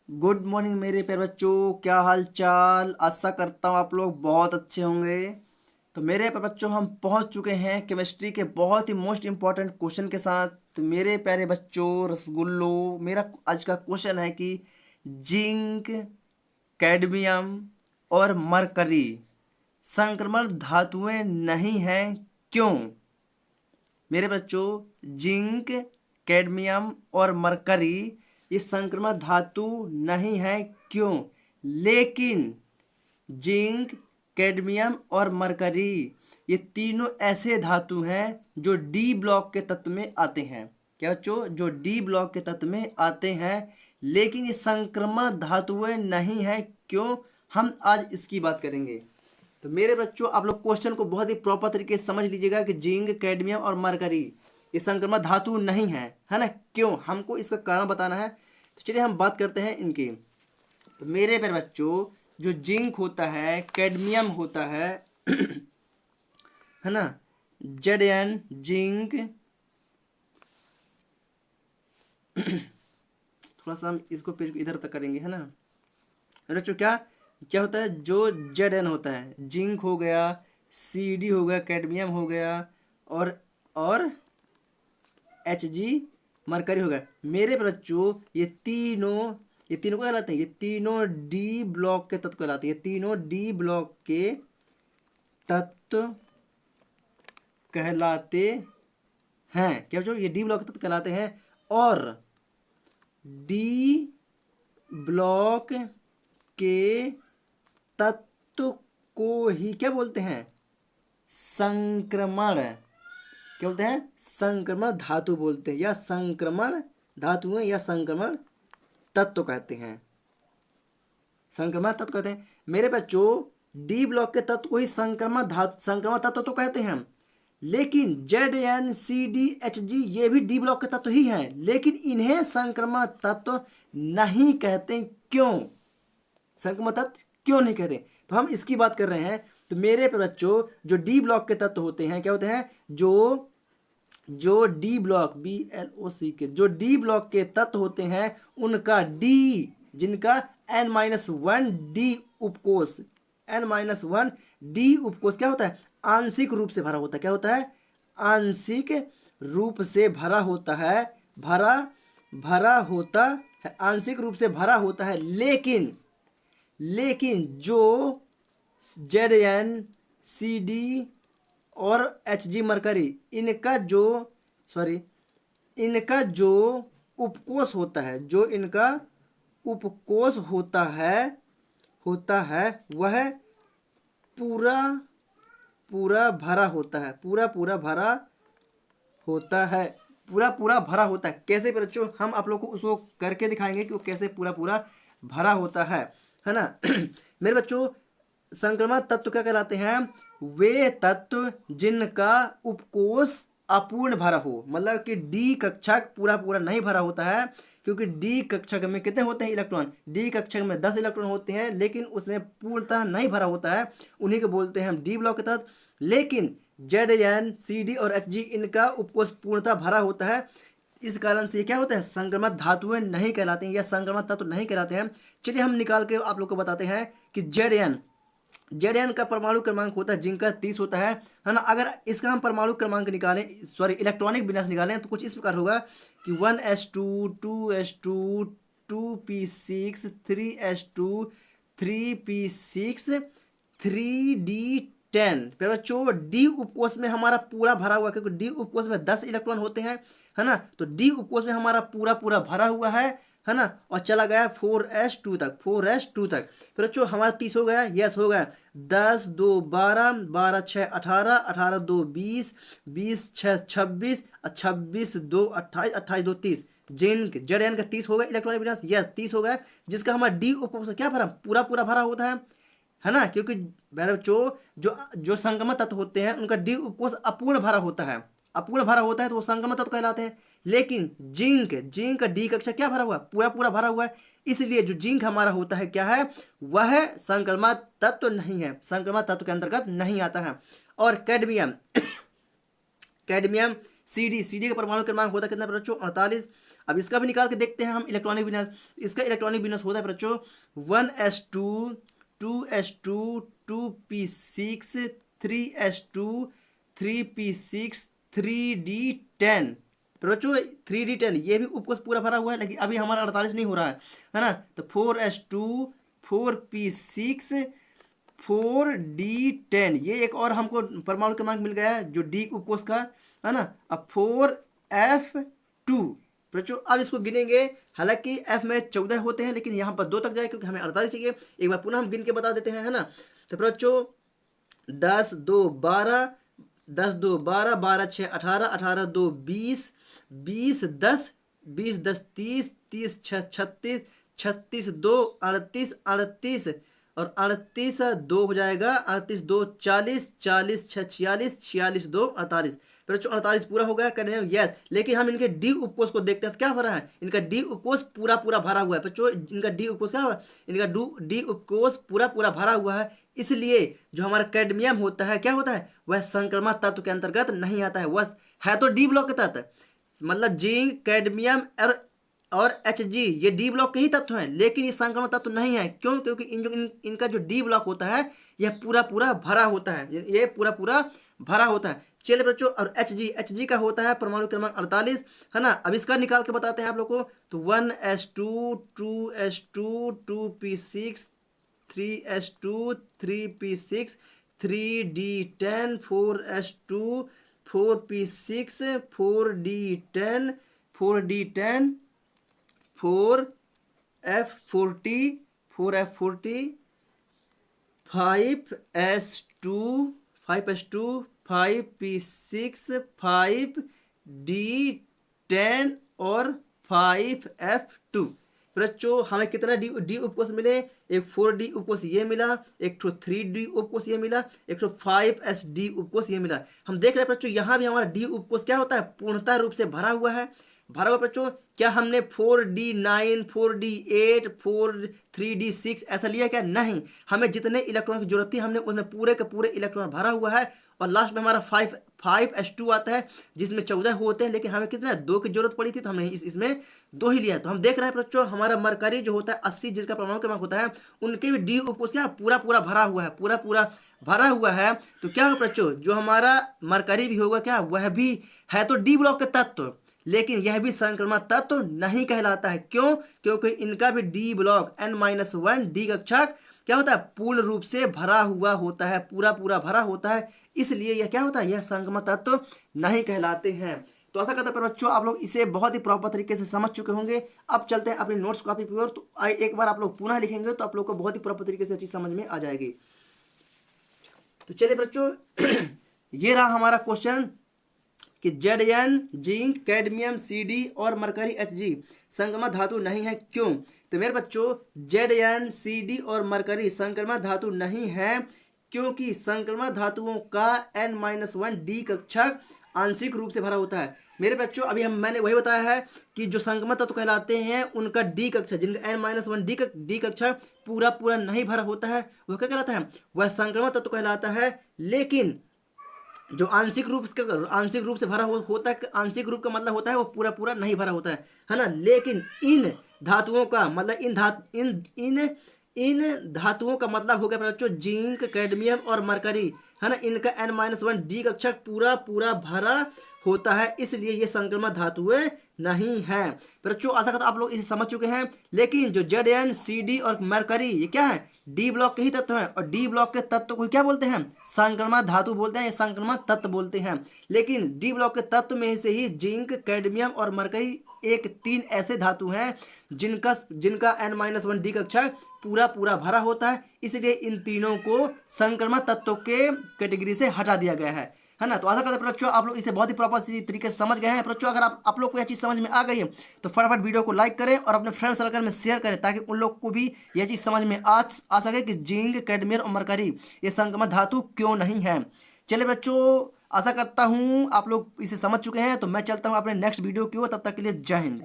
Good morning मेरे प्यारे बच्चों, क्या हाल चाल। आशा करता हूँ आप लोग बहुत अच्छे होंगे। तो मेरे प्यारे बच्चों, हम पहुँच चुके हैं केमिस्ट्री के बहुत ही मोस्ट इम्पॉर्टेंट क्वेश्चन के साथ। तो मेरे प्यारे बच्चों रसगुल्लो, मेरा आज का क्वेश्चन है कि जिंक, कैडमियम और मरकरी संक्रमण धातुएं नहीं हैं, क्यों? मेरे बच्चों, जिंक, कैडमियम और मरकरी ये संक्रमण धातु नहीं है, क्यों? लेकिन जिंक, कैडमियम और मरकरी ये तीनों ऐसे धातु हैं जो डी ब्लॉक के तत्व में आते हैं। क्या बच्चों? जो डी ब्लॉक के तत्व में आते हैं, लेकिन ये संक्रमण धातुएं नहीं है, क्यों? हम आज इसकी बात करेंगे। तो मेरे बच्चों, आप लोग क्वेश्चन को बहुत ही प्रॉपर तरीके से समझ लीजिएगा कि जिंक, कैडमियम और मरकरी ये संक्रमण धातु नहीं है ना? क्यों? हमको इसका कारण बताना है। तो चलिए हम बात करते हैं इनकी। तो मेरे प्यारे बच्चों, जो जिंक होता है, कैडमियम होता है ना, Zn जिंक, थोड़ा सा हम इसको पेज को इधर तक करेंगे, है ना मेरे बच्चों। क्या क्या होता है? जो Zn होता है, जिंक हो गया, Cd हो गया, कैडमियम हो गया, और Hg मरकरी हो गया। मेरे बच्चों, ये तीनों क्या कहलाते हैं? ये तीनों डी ब्लॉक के तत्व कहलाते हैं। ये तीनों डी ब्लॉक के तत्व कहलाते हैं। क्या बच्चों? ये डी ब्लॉक के तत्व कहलाते हैं। और डी ब्लॉक के तत्व को ही क्या बोलते हैं? संक्रमण। क्या बोलते हैं? संक्रमण धातु बोलते हैं, या संक्रमण धातुएं, या संक्रमण तत्व कहते हैं। संक्रमण तत्व कहते हैं। मेरे बच्चों, डी ब्लॉक के तत्व को ही संक्रमण तत्व तो कहते हैं। लेकिन ZnCdHg ये भी डी ब्लॉक के तत्व ही हैं, लेकिन इन्हें संक्रमण तत्व नहीं कहते। क्यों? संक्रमण तत्व क्यों नहीं कहते? तो हम इसकी बात कर रहे हैं। तो मेरे बच्चों, जो डी ब्लॉक के तत्व होते हैं, क्या होते हैं? जो डी ब्लॉक BLOC के जो डी ब्लॉक के तत्व होते हैं, उनका डी, जिनका N-1 डी उपकोष, N-1 डी उपकोष क्या होता है? आंशिक रूप से भरा होता है। क्या होता है? आंशिक रूप से भरा होता है। भरा होता है, आंशिक रूप से भरा होता है। लेकिन जो ZnCd और Hg मरकरी, इनका जो उपकोष होता है, जो इनका उपकोष होता है वह पूरा भरा होता है। पूरा भरा होता है। कैसे बच्चों? हम आप लोग को उसको करके दिखाएंगे कि वो कैसे पूरा भरा होता है ना। मेरे बच्चों, संक्रमण तत्व क्या कहलाते हैं? वे तत्व जिनका उपकोष अपूर्ण भरा हो, मतलब कि डी कक्षक पूरा नहीं भरा होता है। क्योंकि डी कक्षक में कितने होते हैं इलेक्ट्रॉन? डी कक्षक में 10 इलेक्ट्रॉन होते हैं, लेकिन उसमें पूर्णतः नहीं भरा होता है। उन्हीं को बोलते हैं हम डी ब्लॉक के तत्व। लेकिन ZnCd और Hg इनका उपकोष पूर्णतः भरा होता है। इस कारण से क्या होते हैं? संक्रमण धातुएं नहीं कहलाते हैं, या संक्रमण तत्व नहीं कहलाते हैं। चलिए हम निकाल के आप लोग को बताते हैं कि Zn का परमाणु क्रमांक होता है, जिंक का 30 होता है ना। अगर इसका हम परमाणु क्रमांक निकालें, इलेक्ट्रॉनिक विन्यास निकालें, तो कुछ इस प्रकार होगा कि 1s2 2s2 2p6 3s2 3p6 3d10। फिर बच्चों, डी उपकोष में हमारा पूरा भरा हुआ, क्योंकि डी उपकोष में 10 इलेक्ट्रॉन होते हैं, है ना। तो डी उपकोष में हमारा पूरा भरा हुआ है ना। और चला गया 4s2 तक। फिर बच्चों, हमारा 30 हो गया। यस, हो गया। 10 2 12 12 6 18 18 2 20 20 6 26 26 2 28 28 2 30। Zn का 30 हो गया इलेक्ट्रॉनिक विन्यास। यस, 30 हो गया, जिसका हमारा डी उपकोष क्या भरा? पूरा भरा होता है ना। क्योंकि बच्चों, जो संक्रमण तत्व होते हैं, उनका डी उपकोष अपूर्ण भरा होता है। तो वो संक्रमण तत्व कहलाते हैं। लेकिन जिंक का डी कक्षा क्या भरा हुआ? पूरा भरा हुआ है। इसलिए जो जिंक हमारा होता है, क्या है? वह संक्रमण तत्व नहीं है, संक्रमण तत्व के अंतर्गत नहीं आता है। और कैडमियम सीडी का परमाणु क्रमांक होता है कितना बच्चों? 48। अब इसका भी निकाल के देखते हैं हम इलेक्ट्रॉनिक विन्यास। इसका इलेक्ट्रॉनिक विन्यास होता है बच्चों 1s2 2s2 2p6 3s2 3p6 3d10। तो बच्चों 3d10 ये भी उपकोष पूरा भरा हुआ है, लेकिन अभी हमारा 48 नहीं हो रहा है ना। तो 4s2 4p6 4d10 ये एक और हमको परमाणु क्रमांक मिल गया है जो डी उपकोष का है ना। अब 4f2 बच्चों अब इसको गिनेंगे, हालांकि f में 14 होते हैं लेकिन यहाँ पर 2 तक जाए क्योंकि हमें 48 चाहिए। एक बार पुनः हम गिन के बता देते हैं, है ना। तो बच्चों 10 2 12 10 2 12 12 6 18 18 2 20 20 10 20 10 30 30 6 36 36 2 38 38 और 38 2 हो जाएगा, 38 2 40 40 6 46 46 2 48। बच्चों 48 पूरा हो गया करने में यस। लेकिन हम इनके डी उपकोष को देखते हैं तो क्या भरा है, इनका डी उपकोष पूरा पूरा भरा हुआ है बच्चों। इनका डी उपकोष क्या हुआ, इनका डी उपकोष पूरा पूरा भरा हुआ है। इसलिए जो हमारा कैडमियम होता है क्या होता है, वह संक्रमण तत्व के अंतर्गत नहीं आता है, वह है तो डी ब्लॉक के तत्व, मतलब जिंक कैडमियम और Hg ये डी ब्लॉक के ही तत्व हैं, लेकिन ये संक्रमण तत्व नहीं है। क्यों, क्योंकि इनका जो डी ब्लॉक होता है यह पूरा पूरा भरा होता है, ये पूरा पूरा भरा होता है। चलिए बच्चों, और Hg का होता है परमाणु क्रमांक 48, है ना। अब इसका निकाल के बताते हैं आप लोग को। तो 1s2 2s2 2p6 3s2 3p6 3d10 4s2 4p6 4d10 4d10 4f40 4f40 5s2 5s2 5p6 5d10 और 5f2। बच्चों हमें कितना डी उपकोष मिले, एक 4d उपकोष ये मिला, एक 3d उपकोष ये मिला, एक 5sd उपकोष ये मिला। हम देख रहे हैं बच्चों यहाँ भी हमारा डी उपकोष क्या होता है, पूर्णतः रूप से भरा हुआ है। भरा हुआ बच्चों, क्या हमने 4d9 4d8 3d6 ऐसा लिया क्या, नहीं। हमें जितने इलेक्ट्रॉन की जरूरत थी हमने उसमें पूरे के पूरे इलेक्ट्रॉन भरा हुआ है। और लास्ट में हमारा 5s2 आता है जिसमें 14 होते हैं, लेकिन हमें कितना 2 की जरूरत पड़ी थी तो हमने इसमें 2 ही लिया। तो हम देख रहे हैं बच्चों हमारा मरकरी जो होता है 80 जिसका परमाणु क्रमांक होता है, उनके भी डी उपकोष क्या पूरा पूरा भरा हुआ है, पूरा पूरा भरा हुआ है। तो क्या होगा बच्चों, जो हमारा मरकरी भी होगा क्या, वह भी है तो डी ब्लॉक के तत्व, लेकिन यह भी संक्रमण तत्व नहीं कहलाता है। क्यों, क्योंकि इनका भी डी ब्लॉक N-1 डी कक्षक क्या होता है, पूर्ण रूप से भरा हुआ होता है, पूरा पूरा भरा होता है। इसलिए यह क्या होता है, यह संक्रमण तत्व नहीं कहलाते हैं। तो ऐसा करते हैं बच्चों, आप लोग इसे बहुत ही प्रॉपर तरीके से समझ चुके होंगे। अब चलते हैं अपनी नोट्स कॉपी की ओर। तो एक बार आप लोग पुनः लिखेंगे तो आप लोग को बहुत ही प्रॉपर तरीके से चीज समझ में आ जाएगी। तो चलिए बच्चों ये रहा हमारा क्वेश्चन कि Zn जिंक कैडमियम Cd और मरकरी Hg संक्रमण धातु नहीं है, क्यों। तो मेरे बच्चों Zn Cd और मरकरी संक्रमण धातु नहीं है क्योंकि संक्रमण धातुओं का N-1 डी कक्षक आंशिक रूप से भरा होता है। मेरे बच्चों अभी मैंने वही बताया है कि जो संक्रमण तत्व कहलाते हैं उनका डी कक्षक, जिनका N-1 डी कक्षक पूरा पूरा नहीं भरा होता है, वह क्या कहलाता है, वह संक्रमण तत्व कहलाता है। लेकिन जो आंशिक रूप से भरा होता है, आंशिक रूप का मतलब होता है वो पूरा पूरा नहीं भरा होता है ना। लेकिन इन धातुओं का मतलब इन धातुओं का मतलब हो गया बच्चों जिंक कैडमियम और मरकरी, है ना। इनका N-1 डी कक्षक पूरा पूरा भरा होता है, इसलिए ये संक्रमण धातुएं नहीं है। बच्चों आशा करता आप लोग इसे समझ चुके हैं। लेकिन जो Zn Cd और मरकरी ये क्या है, डी ब्लॉक के ही तत्व हैं, और डी ब्लॉक के तत्व को क्या बोलते हैं, संक्रमण धातु बोलते हैं, संक्रमण तत्व बोलते हैं। लेकिन डी ब्लॉक के तत्व में से ही जिंक कैडमियम और मरकरी एक 3 ऐसे धातु हैं जिनका N-1 डी कक्षक पूरा पूरा भरा होता है, इसलिए इन तीनों को संक्रमण तत्वों के कैटेगरी से हटा दिया गया है ना। तो आशा करते हैं बच्चों आप लोग इसे बहुत ही प्रॉपर तरीके से समझ गए हैं। बच्चों अगर आप लोग को यह चीज़ समझ में आ गई है तो फटाफट वीडियो को लाइक करें और अपने फ्रेंड सर्कल में शेयर करें, ताकि उन लोग को भी यह चीज़ समझ में आ सके कि जिंक कैडमियम और मरकरी ये संक्रमण धातु क्यों नहीं है। चलिए बच्चों आशा करता हूँ आप लोग इसे समझ चुके हैं। तो मैं चलता हूँ अपने नेक्स्ट वीडियो की ओर, तब तक के लिए जय हिंद।